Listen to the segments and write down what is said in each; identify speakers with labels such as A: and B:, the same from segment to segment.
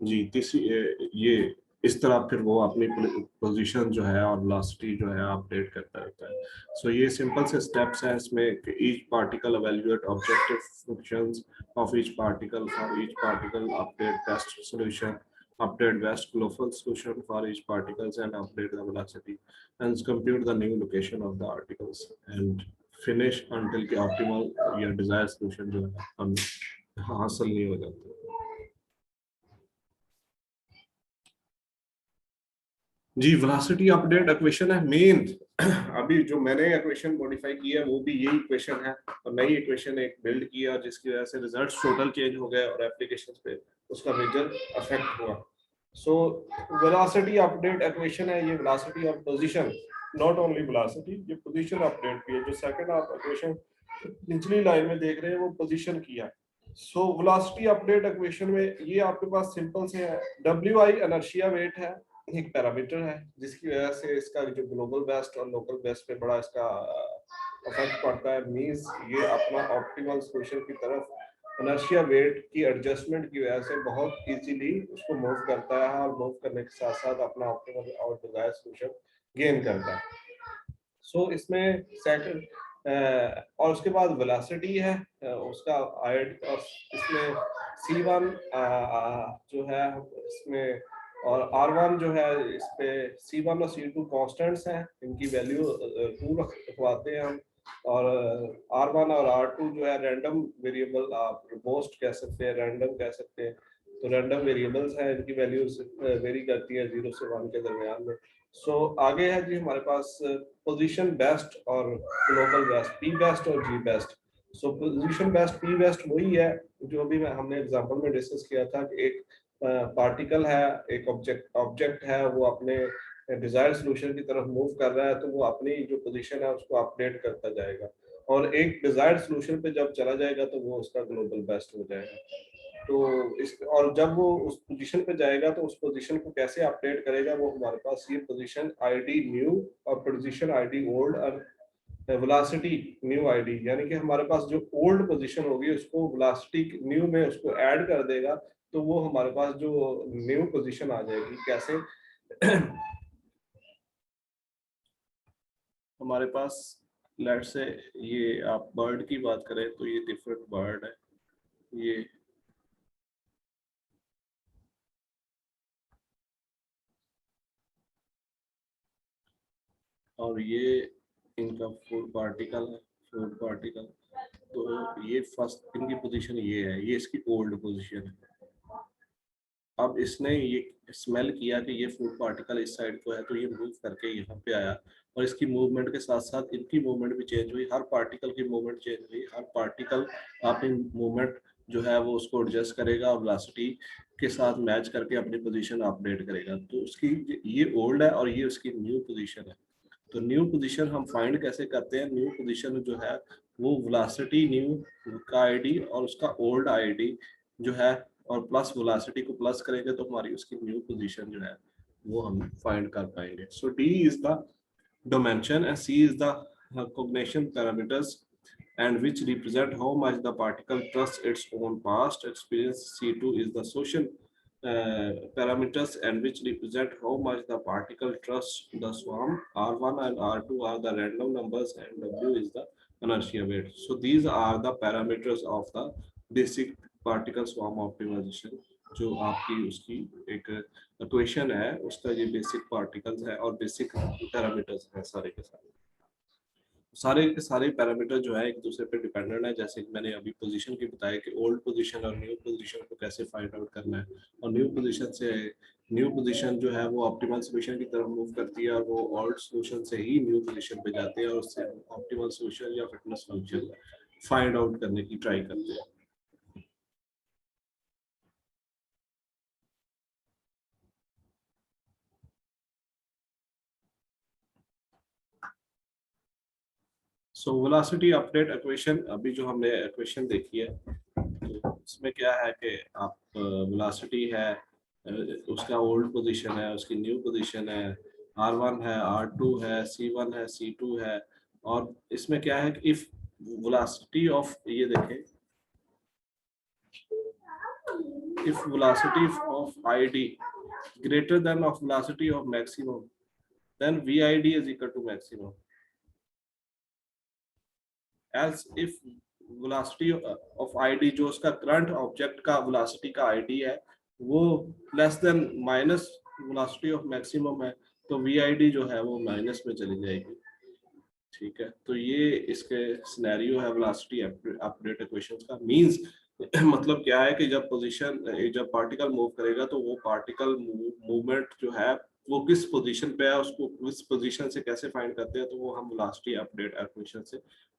A: जी तीसरी ये इस तरह फिर वो अपनी पोजीशन जो है और वेलोसिटी जो है अपडेट करता रहता है। सो ये सिंपल से स्टेप्स हैं इसमें कि each particle evaluate objective functions of each particle, for each particle update best solution, update best global solution for each particles and update the velocity and compute the new location of the articles and finish until कि optimal या desired solution जो है हम हासिल नहीं हो जाते। जी velocity update equation है मेन। अभी जो मैंने इक्वेशन मॉडिफाई किया है वो भी यही इक्वेशन है और नई इक्वेशन एक बिल्ड किया जिसकी वजह से रिजल्ट्स टोटल चेंज हो गए और एप्लीकेशंस पे उसका मेजर इफेक्ट हुआ। सो वेलोसिटी अपडेट इक्वेशन है ये velocity of position, not only velocity, ये पोजीशन अपडेट भी है। जो सेकंड आप इक्वेशन निचली लाइन में देख रहे हैं वो पोजीशन की है। सो वेलोसिटी अपडेट इक्वेशन में ये आपके पास सिंपल से है, WI इनर्शिया वेट है, एक पैरामीटर है जिसकी वजह से इसका जो ग्लोबल बेस्ट और लोकल बेस्ट पे बड़ा इसका इफेक्ट पड़ता है। मींस ये अपना ऑप्टिमल सॉल्यूशन की तरफ इनर्शिया वेट की एडजस्टमेंट की वजह से बहुत इजीली उसको मूव करता है और मूव करने के साथ साथ अपना ऑप्टिमल और डिजायर्ड सॉल्यूशन गेन करता है। सो इसमें सेकंड और उसके बाद वेलोसिटी है उसका आयड और इसमें C1 जो है इसमें और R1 जो है इस पे C1 और C2 कांस्टेंट्स हैं, इनकी वैल्यू 2 रखवाते हैं हम। और R1 और R2 जो है रैंडम वेरिएबल, आप रोबस्ट कह सकते हैं, रैंडम कह सकते हैं, तो रैंडम वेरिएबल्स हैं, इनकी वैल्यूज वेरी करती है 0 से 1 के दरमियान में। सो आगे है जी हमारे पास पोजीशन बेस्ट और ग्लोबल बेस्ट, P बेस्ट और G बेस्ट। सो पोजीशन बेस्ट P बेस्ट वही है जो भी हमने एग्जांपल में डिस्कस किया था कि एक पार्टिकल है, एक ऑब्जेक्ट है, वो अपने डिजायर्ड सॉल्यूशन की तरफ मूव कर रहा है तो वो अपनी जो पोजीशन है उसको अपडेट करता जाएगा और एक डिजायर्ड सॉल्यूशन पे जब चला जाएगा तो वो उसका ग्लोबल बेस्ट हो जाएगा। तो इस और जब वो उस पोजीशन पे जाएगा तो उस पोजीशन को कैसे अपडेट करेगा, वो हमारे पास ये पोजीशन आईडी न्यू और पोजीशन आईडी ओल्ड और वेलोसिटी न्यू आईडी, यानी कि हमारे पास जो ओल्ड पोजीशन होगी उसको वेलोसिटी न्यू में उसको ऐड कर देगा तो वो हमारे पास जो न्यू पोजीशन आ जाएगी। कैसे हमारे पास लेट से ये आप बर्ड की बात करें तो ये डिफरेंट बर्ड है, ये और ये इनका फूड पार्टिकल है, फूड पार्टिकल। तो ये फर्स्ट इनकी पोजीशन ये है, ये इसकी ओल्ड पोजीशन है। अब इसने ये स्मेल किया कि ये फूड पार्टिकल इस साइड को है तो ये मूव करके यहाँ पे आया और इसकी मूवमेंट के साथ साथ इनकी मूवमेंट भी चेंज हुई, हर पार्टिकल की मूवमेंट चेंज हुई। हर पार्टिकल अपनी मूवमेंट जो है वो उसको एडजस्ट करेगा और वेलोसिटी के साथ मैच करके अपनी पोजीशन अपडेट करेगा। तो उसकी ये ओल्ड है और ये उसकी न्यू पोजीशन है। तो न्यू पोजीशन हम फाइंड कैसे करते हैं? न्यू पोजीशन जो है वो वेलोसिटी न्यू का आईडी और उसका ओल्ड आईडी जो है और प्लस वेलोसिटी को प्लस करेंगे तो हमारी उसकी न्यू पोजीशन जो है वो हम फाइंड कर पाएंगे। सो D is the dimension and C is the cognition parameters and which represent how much the particle trusts its own past experience. C2 is the social parameters and which represent how much the particle trusts the swarm. R1 and R2 are the random numbers and W is the inertia weight. So these are the parameters of the basic particle swarm optimization जो आपकी उसकी एक equation है उसका ये basic particles है और basic parameters है। सारे के सारे पैरामीटर जो है एक दूसरे पे डिपेंडेंट है। जैसे कि मैंने अभी पोजीशन की बताया कि ओल्ड पोजीशन और न्यू पोजीशन को कैसे फाइंड आउट करना है और न्यू पोजीशन जो है वो ऑप्टिमल सॉल्यूशन की तरफ मूव करती है और वो ओल्ड सॉल्यूशन से ही न्यू पोजीशन पे जाते हैं और उससे ऑप्टिमल सॉल्यूशन या फिटनेस फंक्शन फाइंड आउट करने की ट्राई करते हैं। सो वेलोसिटी अपडेट इक्वेशन, अभी जो हमने इक्वेशन देखी है तो इसमें क्या है कि आप वेलोसिटी है उसका ओल्ड पोजीशन है, उसकी न्यू पोजीशन है, R1 है, R2 है, C1 है, C2 है। और इसमें क्या है कि इफ वेलोसिटी ऑफ ये देखें if velocity of id greater than of velocity of maximum, then vid is equal to maximum. Else if velocity of id, जो उसका करंट ऑब्जेक्ट का velocity का id है, वो less than minus velocity of maximum है, तो vid जो है वो माइनस में चली जाएगी। ठीक है, तो ये इसके सिनेरियो है वेलोसिटी अपडेट इक्वेशंस का। मींस मतलब क्या है कि जब पार्टिकल मूव करेगा तो वो पार्टिकल मूवमेंट जो है वो किस पोजीशन पे है, उसको किस पोजीशन से कैसे फाइंड करते हैं, तो वो हम वेलोसिटी अपडेट इक्वेशन से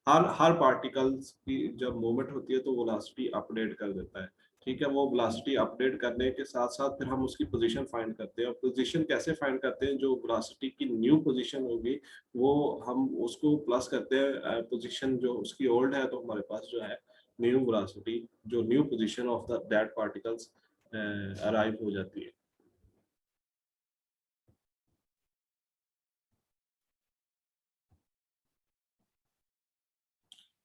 A: हर पार्टिकल्स की जब मूवमेंट होती है तो वेलोसिटी अपडेट कर देता है। ठीक है, वो वेलोसिटी अपडेट करने के साथ साथ फिर हम उसकी पोजीशन फाइंड करते हैं। और पोजीशन कैसे फाइंड करते हैं, जो वेलोसिटी की न्यू पोजीशन होगी वो हम उसको प्लस करते हैं पोजीशन जो उसकी ओल्ड है, तो हमारे पास जो है न्यू वेलोसिटी, जो new position of the that particles arrive हो जाती है।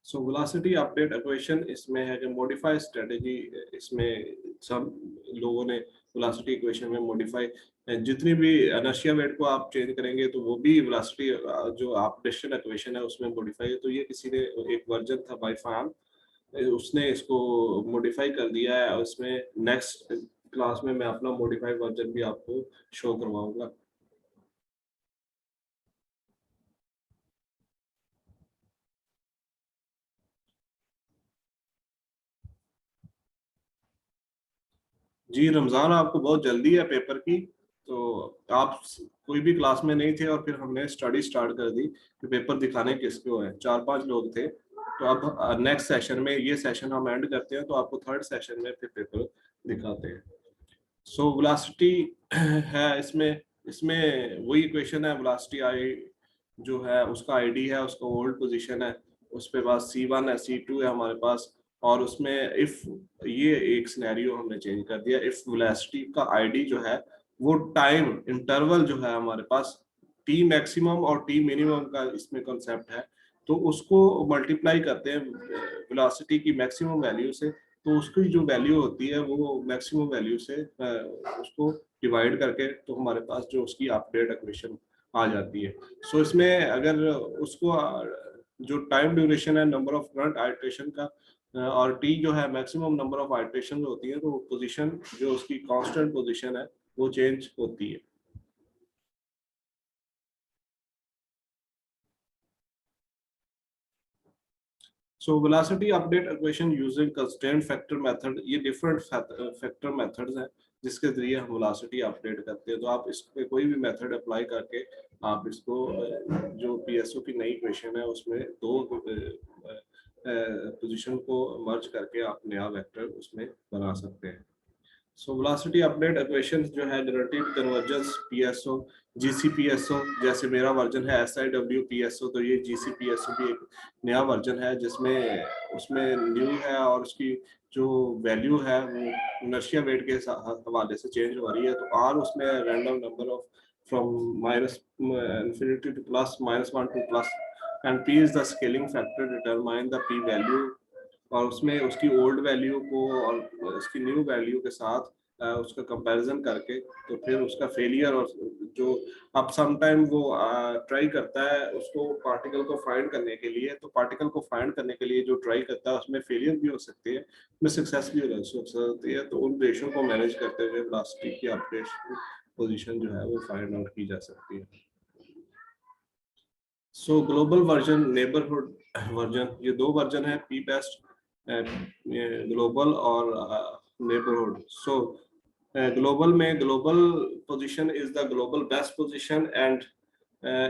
A: सो वेलोसिटी अपडेट इक्वेशन इसमें है कि मॉडिफाई स्ट्रेटजी, इसमें सब लोगों ने वेलोसिटी इक्वेशन में मॉडिफाई, जितनी भी इनर्शिया वेट को आप चेंज करेंगे तो वो भी वेलोसिटी जो अपडेशन इक्वेशन है उसमें मॉडिफाई है। तो ये किसी ने एक वर्जन था बाय फान, उसने इसको मॉडिफाई कर दिया है, और इसमें नेक्स्ट क्लास में मैं अपना मॉडिफाइड वर्जन भी आपको शो करवाऊंगा। जी रमजान, आपको बहुत जल्दी है पेपर की, तो आप कोई भी क्लास में नहीं थे और फिर हमने स्टडी स्टार्ट कर दी कि पेपर दिखाने किसको है। 4-5 लोग थे, तो अब नेक्स्ट सेशन में, ये सेशन हम एंड करते हैं तो आपको थर्ड सेशन में फिर पेपर दिखाते हैं। सो वेलोसिटी है इसमें इसमें वही इक्वेशन है, वेलोसिटी आई जो है उसका आईडी है, उसका ओल्ड पोजीशन है, उस पे पास C1 है, C2 है हमारे पास, और उसमें इफ ये एक सिनेरियो हमने चेंज कर दिया, इफ वेलोसिटी का आईडी जो है वो टाइम इंटरवल जो है हमारे पास टी मैक्सिमम और टी मिनिमम का इसमें कॉन्सेप्ट है, तो उसको मल्टीप्लाई करते हैं वेलोसिटी की मैक्सिमम वैल्यू से, तो उसकी जो वैल्यू होती है वो मैक्सिमम वैल्यू से उसको डिवाइड करके तो हमारे पास जो उसकी अपडेट इक्वेशन आ जाती है। सो इसमें अगर उसको जो टाइम ड्यूरेशन है नंबर ऑफ करंट आइट्रेशन का, और टी जो है मैक्सिमम नंबर ऑफ आइट्रेशन होती है, तो पोजीशन जो उसकी कांस्टेंट पोजीशन है वो चेंज होती है। So velocity update equation using constraint factor method, ये डिफरेंट फैक्टर मेथड्स हैं जिसके जरिए हम वेलोसिटी अपडेट करते हैं। तो आप इस पे कोई भी मेथड अप्लाई करके आप इसको जो पीएसओ की नई इक्वेशन है उसमें दो पोजीशन को मर्ज करके आप नया वेक्टर उसमें बना सकते हैं। सो वेलोसिटी अपडेट इक्वेशन जो है डायरेक्टिव कन्वर्जेंस पीएसओ, जीसीपीएसओ, जैसे मेरा वर्जन है SIW पीएसओ, तो ये जीसीपीएसओ भी एक नया वर्जन है जिसमें उसमें न्यू है और उसकी जो वैल्यू है वो इनर्शिया वेट के हवाले से चेंज हो रही है। तो आर उसमें random number of from minus infinity two plus -1 two plus, and P is the scaling factor determine the P value, और उसमें उसकी ओल्ड वैल्यू को और उसकी न्यू वैल्यू के साथ उसका कंपैरिजन करके तो फिर उसका फेलियर, और जो अब सम टाइम वो ट्राई करता है उसको पार्टिकल को फाइंड करने के लिए, तो पार्टिकल को फाइंड करने के लिए जो ट्राई करता है उसमें फेलियर भी हो सकती है, उसमें सक्सेस भी हो सकती है। तो उन रेशो को मैनेज करते हुए वेलोसिटी की अपडेट पोजीशन जो है वो फाइंड आउट की जा सकती है। सो ग्लोबल वर्जन, नेबरहुड वर्जन, ये दो वर्जन है, पी बेस्ट ग्लोबल और नेबरहुड। सो ग्लोबल में global position is the global best position and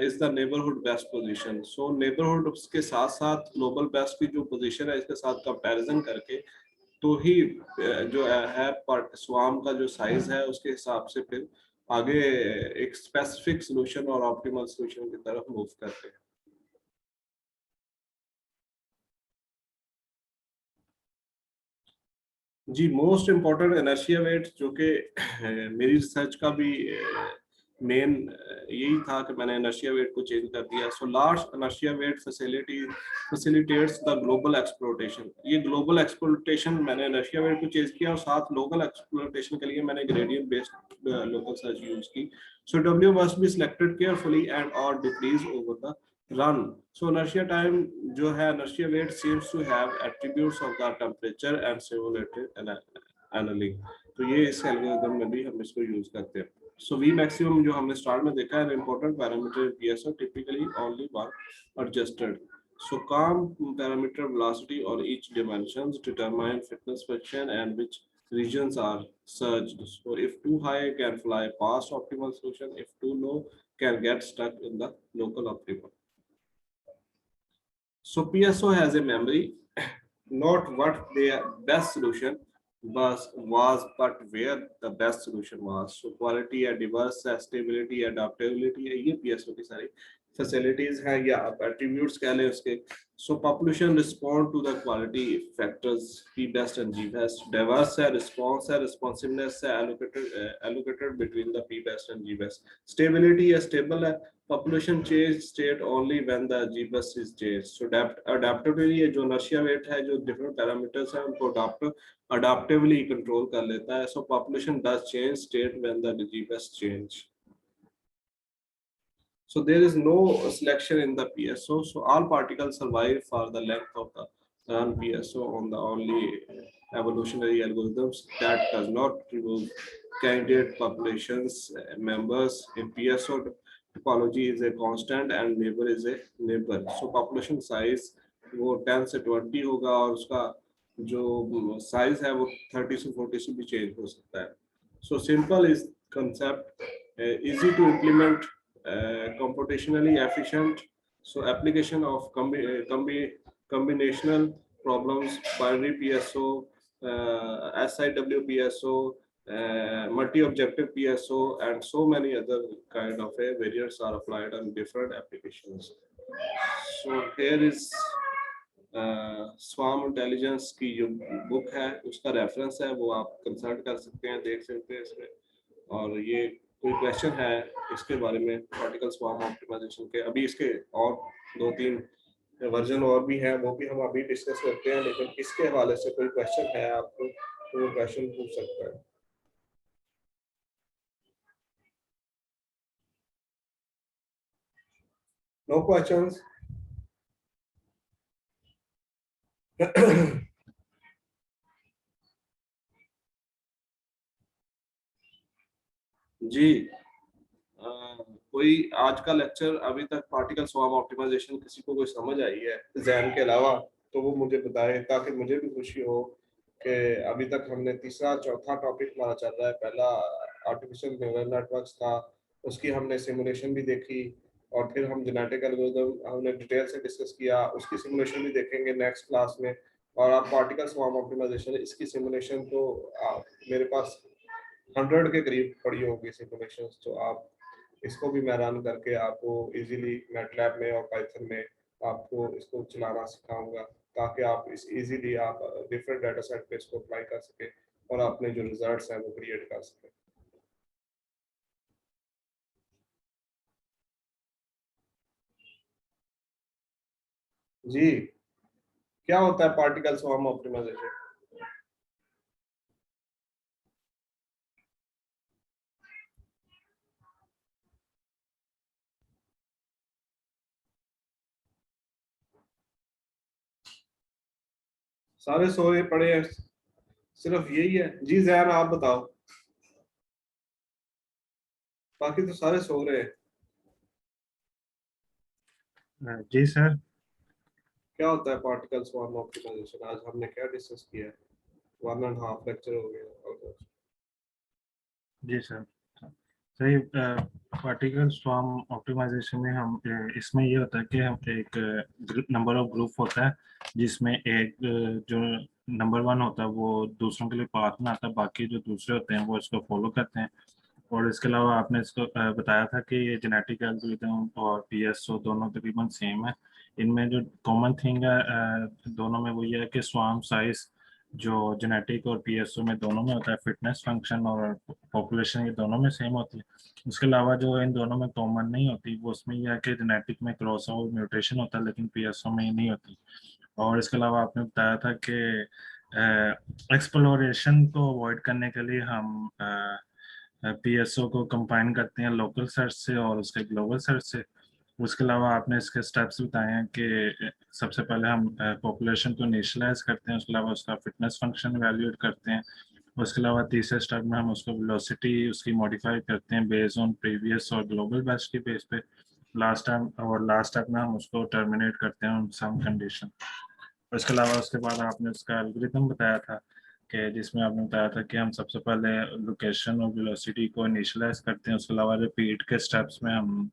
A: is the neighbourhood best position. So neighbourhood के साथ साथ ग्लोबल बेस्ट की जो पोजीशन है इसके साथ कंपैरिजन करके तो ही जो है स्वाम का जो साइज है उसके हिसाब से फिर आगे एक स्पेसिफिक सोल्यूशन और ऑप्टिमल सोल्यूशन की तरफ मूव करते हैं। जी मोस्ट इम्पोर्टेंट इनर्शिया वेट जो कि मेरी रिसर्च का भी मेन यही था कि मैंने इनर्शिया वेट को चेंज कर दिया। So large inertia weight facilitates the global exploration. ये ग्लोबल एक्सप्लोरेशन, मैंने इनर्शिया वेट को चेंज किया और साथ लोकल एक्सप्लोरेशन के लिए मैंने gradient based local search use की। So W must be selected carefully and और decrease over the run. So inertia time जो है, inertia weight seems to have attributes of the temperature and simulated annealing. तो ये इस algorithm में भी हम इसको यूज करते हैं। So V maximum जो हमने स्टार्ट में देखा है, important parameter PSO typically only one adjusted. So calm parameter velocity or each dimensions determine fitness friction and which regions are surged. So if too high can fly past optimal solution, if too low can get stuck in the local optimum. So PSO has a memory, not what their best solution was, but where the best solution was. So quality है, diverse है, stability, adaptability है, ये PSO की सारी facilities हैं या attributes कह लें उसके। So population respond to the quality factors P best and G best. Diverse है, response है, responsiveness है, allocated between the P best and G best. Stability है, stable है, population change state only when the G best is changed. So adaptability है, जो inertia weight है, जो different parameters हैं उनको adaptively control कर लेता है. So population does change state when the G best change. So there is no selection in the PSO. So all particles survive for the length of the run PSO on the only evolutionary algorithms that does not remove candidate populations members. In PSO, topology is a constant and neighbor is a neighbor. So population size वो 10 से 20 होगा और उसका जो size है वो 30 से 40 से भी change हो सकता है. So simple is concept, easy to implement, computationally efficient. So application of combinational problems, binary PSO, SIW PSO, multi-objective PSO, and so many other kind of variants are applied on different applications. So here is स्वाम intelligence की जो book है उसका reference है, वो आप consult कर सकते हैं, देख सकते हैं इसमें। और ये कोई क्वेश्चन है इसके बारे में पार्टिकल स्वार्म ऑप्टिमाइजेशन के, अभी इसके और 2-3 वर्जन और भी हैं, वो भी हम अभी डिस्कस करते हैं, लेकिन इसके हवाले से कोई क्वेश्चन है आपको तो वो क्वेश्चन पूछ सकता है। Know questions? जी कोई आज का लेक्चर अभी तक पार्टिकल स्वार्म ऑप्टिमाइजेशन किसी को कोई समझ आई है जैन के अलावा तो वो मुझे बताए, ताकि मुझे भी खुशी हो कि अभी तक हमने तीसरा चौथा टॉपिक हमारा चल रहा है। पहला आर्टिफिशियल न्यूरल नेटवर्क्स था, उसकी हमने सिमुलेशन भी देखी और फिर हम जेनेटिक एल्गोरिथम हमने डिटेल से डिस्कस किया, उसकी सिमुलेशन भी देखेंगे नेक्स्ट क्लास में। और आप पार्टिकल स्वार्म ऑप्टिमाइजेशन इसकी सिमुलेशन तो मेरे पास 100 के करीब पड़ी होगी सिमुलेशन, तो आप इसको भी मैं रन करके आपको इजीली मैटलैब में और पाइथन में आपको इसको चलाना सिखाऊंगा, ताकि आप इस इजीली आप डिफरेंट डाटा सेट पे इसको अप्लाई कर सके और अपने जो रिजल्ट्स हैं वो क्रिएट कर सके। जी क्या होता है पार्टिकल स्वार्म ऑप्टिमाइजेशन? सारे सोए पड़े हैं, सिर्फ यही है? जी जैन आप बताओ, बाकी तो सारे सो रहे हैं।
B: जी सर।
A: क्या होता है पार्टिकल स्वार्म ऑप्टिमाइजेशन? आज हमने क्या डिस्कस किया है? 1.5 लेक्चर हो गया।
B: जी सर सही। पार्टिकल स्वार्म ऑप्टिमाइजेशन में हम इसमें ये होता है कि हम एक नंबर ऑफ ग्रुप होता है जिसमें एक जो नंबर 1 होता है वो दूसरों के लिए पाथ में आता है, बाकी जो दूसरे होते हैं वो इसको फॉलो करते हैं। और इसके अलावा आपने इसको बताया था कि ये जेनेटिक एल्गोरिथम और पीएसओ दोनों तकरीबन सेम है। इनमें जो कॉमन थिंग है दोनों में वो ये है कि स्वार्म साइज जो जेनेटिक और पीएसओ में दोनों में होता है, फिटनेस फंक्शन और पॉपुलेशन, ये दोनों में सेम होती है। उसके अलावा जो इन दोनों में कॉमन नहीं होती वो उसमें यह है कि जेनेटिक में क्रॉसओवर म्यूटेशन होता है, लेकिन पीएसओ में ये नहीं होती। और इसके अलावा आपने बताया था कि एक्सप्लोरेशन को अवॉइड करने के लिए हम पीएसओ को कंबाइन करते हैं लोकल सर्च से और उसके ग्लोबल सर्च से। उसके अलावा आपने इसके स्टेप्स बताए हैं कि सबसे पहले हम पॉपुलेशन को इनिशियलाइज करते हैं, उसके अलावा उसका फिटनेस फंक्शन वैल्यूएट करते हैं, उसके अलावा तीसरे स्टेप में हम उसको वेलोसिटी उसकी मॉडिफाई करते हैं बेस्ड ऑन प्रीवियस और ग्लोबल बेस्ट के बेस पे। लास्ट स्टेप में हम उसको टर्मिनेट करते हैं सम कंडीशन। उसके अलावा उसके बाद आपने उसका एल्गोरिथम बताया था कि जिसमें आपने बताया था कि हम सबसे पहले लोकेशन और वेलोसिटी को इनिशियलाइज करते हैं, उसके अलावा रिपीट के स्टेप्स में हम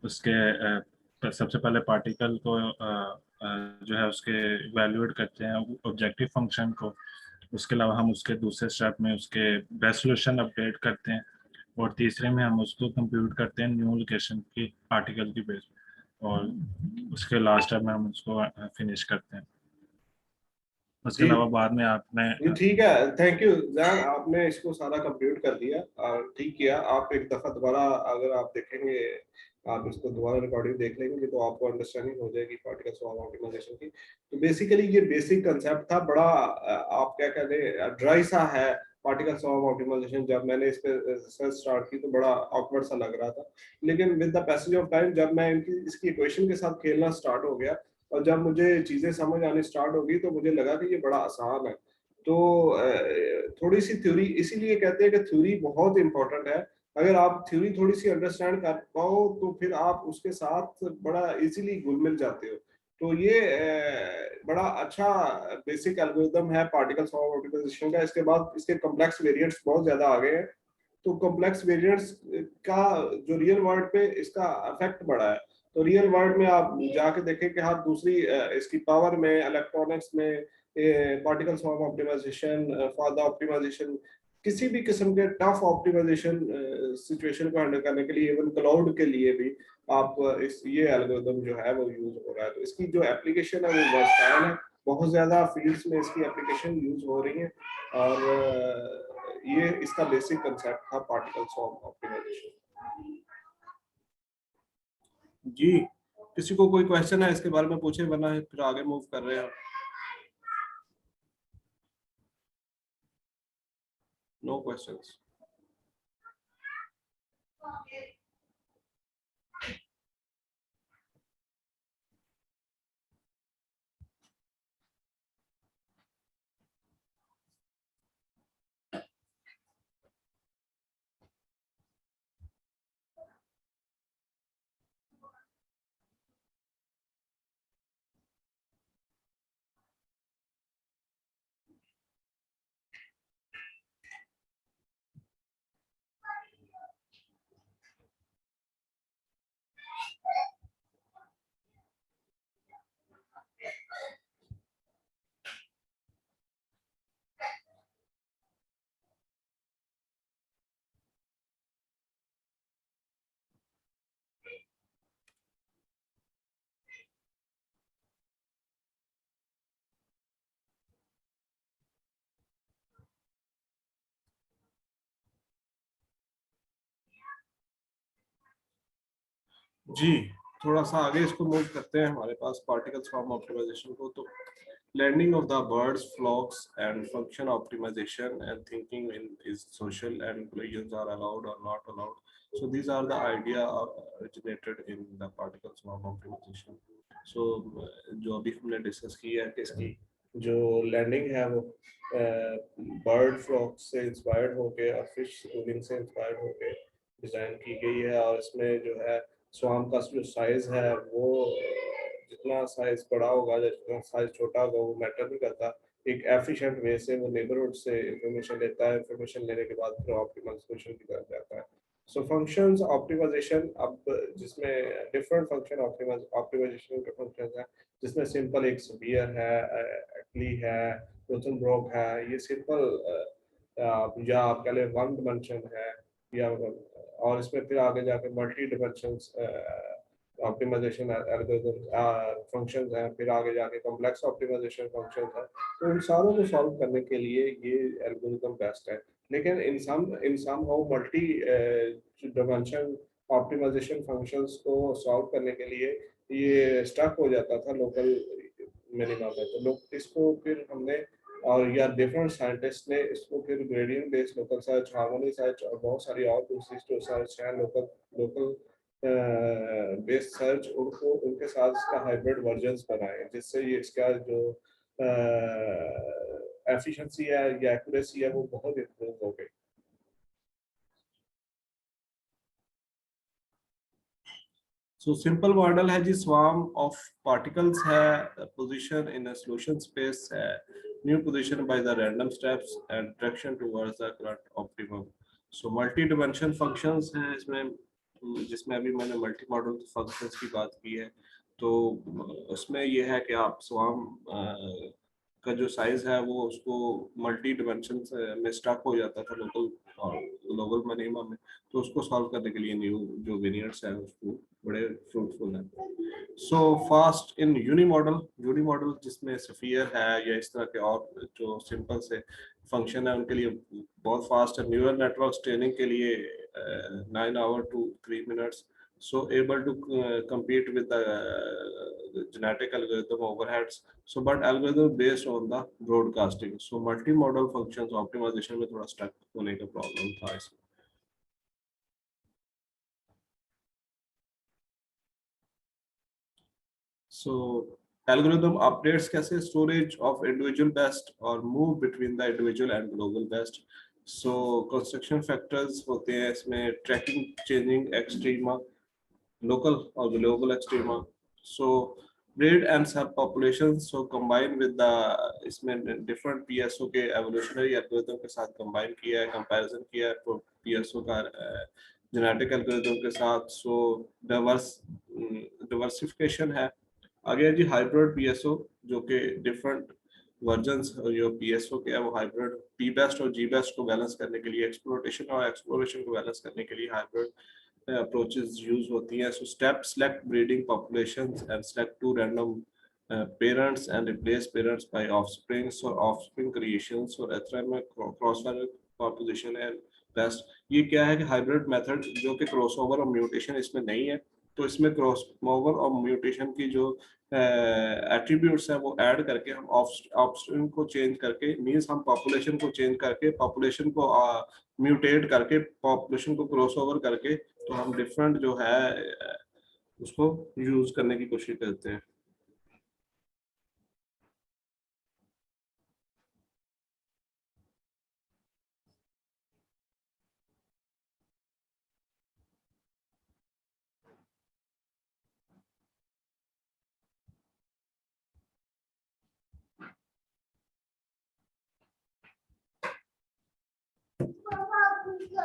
B: उसके सबसे पहले पार्टिकल को जो है उसके इवैल्यूएट करते हैं ऑब्जेक्टिव फंक्शन को। उसके अलावा हम उसके दूसरे स्टेप में उसके बेस्ट सॉल्यूशन अपडेट करते हैं और तीसरे में हम उसको कंप्यूट करते हैं न्यू लोकेशन की पार्टिकल की बेस और उसके लास्ट स्टेप में हम उसको फिनिश करते हैं। उसके
A: जी
B: अलावा बाद में आपने
A: ये ठीक है, थैंक यू जैन, आपने इसको सारा कंप्यूट कर दिया और ठीक किया। आप एक दफा दोबारा अगर आप देखेंगे, आप इसको दोबारा रिकॉर्डिंग देख लेंगे तो आपको अंडरस्टैंडिंग हो जाएगी पार्टिकल स्वार्म ऑप्टिमाइजेशन की। तो बेसिकली ये बेसिक कंसेप्ट था, बड़ा आप क्या कहते हैं ड्राई सा है पार्टिकल स्वार्म ऑप्टिमाइजेशन। जब मैंने इस पे रिसर्च स्टार्ट की तो बड़ा ऑकवर्ड सा लग रहा था, लेकिन with the passage of time जब मैं इनकी इसकी इक्वेशन के साथ खेलना स्टार्ट हो गया और जब मुझे चीजें समझ आनी स्टार्ट हो गई तो मुझे लगा कि ये बड़ा आसान है। तो थोड़ी सी थ्योरी, इसीलिए कहते हैं कि थ्योरी बहुत इंपॉर्टेंट है। अगर आप थ्योरी थोड़ी सी अंडरस्टैंड कर पाओ तो फिर आप उसके साथ बड़ा इजीली घुल मिल जाते हो। तो ये बड़ा अच्छा बेसिक एल्गोरिथम है पार्टिकल स्वार्म ऑप्टिमाइजेशन का। इसके बाद इसके कॉम्प्लेक्स वेरिएंट्स बहुत ज्यादा आ गए हैं। तो कॉम्प्लेक्स वेरिएंट्स का जो रियल वर्ल्ड पे इसका इफेक्ट बड़ा है। तो रियल वर्ल्ड में आप जाके देखें कि हाँ दूसरी इसकी पावर में, इलेक्ट्रॉनिक्स में, particle swarm optimization, for the optimization, किसी भी किस्म के टफ ऑप्टिमाइजेशन सिचुएशन को हैंडल करने के लिए, इवन क्लाउड के लिए भी आप इस ये एल्गोरिथम जो है वो यूज हो रहा है। तो इसकी जो एप्लीकेशन है वो वर्सटाइल है, बहुत ज्यादा फील्ड्स में इसकी एप्लीकेशन यूज हो रही है। और ये इसका बेसिक कंसेप्ट था पार्टिकल स्वार्म ऑप्टिमाइजेशन। जी किसी को कोई क्वेश्चन है इसके बारे में पूछे, वरना फिर आगे मूव कर रहे हैं। Know questions. जी थोड़ा सा आगे इसको मूव करते हैं हमारे पास पार्टिकल स्वार्म ऑप्टिमाइजेशन को। तो lending of the birds, flocks, and function optimization and thinking in is social and collisions are allowed or not allowed. So these are the idea originated in the particle swarm optimization. So जो अभी हमने discuss की है कि इसकी जो landing है वो बर्ड फ्लॉक से इंस्पायर्ड होके और फिश स्कूलिंग से इंस्पायर्ड होके डिजाइन की गई है। और इसमें जो है स्वार्म का जो साइज है वो जितना साइज बड़ा होगा जितना साइज छोटा होगा वो मैटर नहीं करता। एक एफिशिएंट वे से वो नेबरहुड से इंफॉर्मेशन लेता है, इंफॉर्मेशन लेने के बाद फिर ऑप्टिमल सोल्यूशन की तरफ जाता है। सो फंक्शंस ऑप्टिमाइजेशन, अब जिसमें डिफरेंट फंक्शन ऑप्टिमाइजेशन के फंक्शंस हैं, जिसमें सिंपल एक स्फीयर है, एक्ली है, रोथनब्रोक है, ये सिंपल या आप कह लें वन डिमेंशन है, या और इसमें फिर आगे जाके multi dimensions optimization algorithm functions हैं, फिर आगे जाके कॉम्प्लेक्स ऑप्टिमाइजेशन फंक्शंस हैं। तो इन सारों को सॉल्व करने के लिए ये एल्गोरिथम बेस्ट है। लेकिन in somehow multi dimension optimization functions को सॉल्व करने के लिए ये स्टक हो जाता था लोकल मिनिमा में। तो लोग इसको फिर हमने और या डिफरेंट साइंटिस्ट ने इसको फिर gradient based local search, harmony search और बहुत सारी और दूसरी जो सर्च है लोकल लोकल बेस्ड सर्च, उनको उनके साथ इसका हाइब्रिड वर्जन्स बनाए जिससे ये इसका जो एफिशिएंसी है या एक्यूरेसी है वो बहुत इम्प्रूव हो गई। सो सिंपल मॉडल है जी, स्वार्म ऑफ पार्टिकल्स है, position in a solution space है, new position by the random steps and direction towards the current optimum. So multi dimension functions हैं इसमें, जिसमें अभी मैंने मल्टी मॉडल फंक्शंस की बात की है। तो उसमें ये है कि आप स्वार्म का जो साइज है वो उसको मल्टी डिमेंशन में स्टक हो जाता था लोकल और ग्लोबल मिनिमा में। तो उसको सॉल्व करने के लिए न्यू जो वेरिएंट्स हैं उसको बड़े फ्रूटफुल हैं। So fast in unimodal जिसमें सफियर है या इस तरह के और जो सिंपल से फंक्शन है उनके लिए बहुत फास्ट है। न्यूरल नेटवर्क ट्रेनिंग के लिए 9 hours to 3 minutes, so able to compete with the genetic algorithm overheads. So but algorithm based on the broadcasting, so multi-modal functions optimization में थोड़ा stuck होने का problem था इसमें। So algorithm updates कैसे, storage of individual best or move between the individual and global best. So construction factors होते हैं इसमें, tracking changing extrema, local or global extrema. So breed and subpopulations, so combine with the इसमें different PSO के evolutionary algorithm के साथ combine किया है, comparison किया है तो PSO का genetic algorithm के साथ। so diversification है। आगे है जी हाइब्रिड PSO, जो कि डिफरेंट वर्जन्स जो PSO के है वो हाइब्रिड P बेस्ट और G बेस्ट को बैलेंस करने के लिए, एक्सप्लोरेशन और एक्सप्लोरेशन को बैलेंस करने के लिए हाइब्रिड अप्रोचेस यूज होती हैं। So step select breeding populations and select two random parents and replace parents by offsprings or offspring creations और एथेरेमिक क्रॉसओवर कॉम्पोजिशन एंड बेस्ट। ये क्या है कि हाइब्रिड मेथड जो कि क्रॉसओवर और म्यूटेशन इसमें नहीं है, तो इसमें क्रॉसओवर और म्यूटेशन की जो एट्रीब्यूट्स हैं वो ऐड करके हम ऑफस्प्रिंग को चेंज करके, मींस हम पॉपुलेशन को चेंज करके, पॉपुलेशन को म्यूटेट करके, पॉपुलेशन को क्रॉसओवर करके, तो हम डिफरेंट जो है उसको यूज करने की कोशिश करते हैं।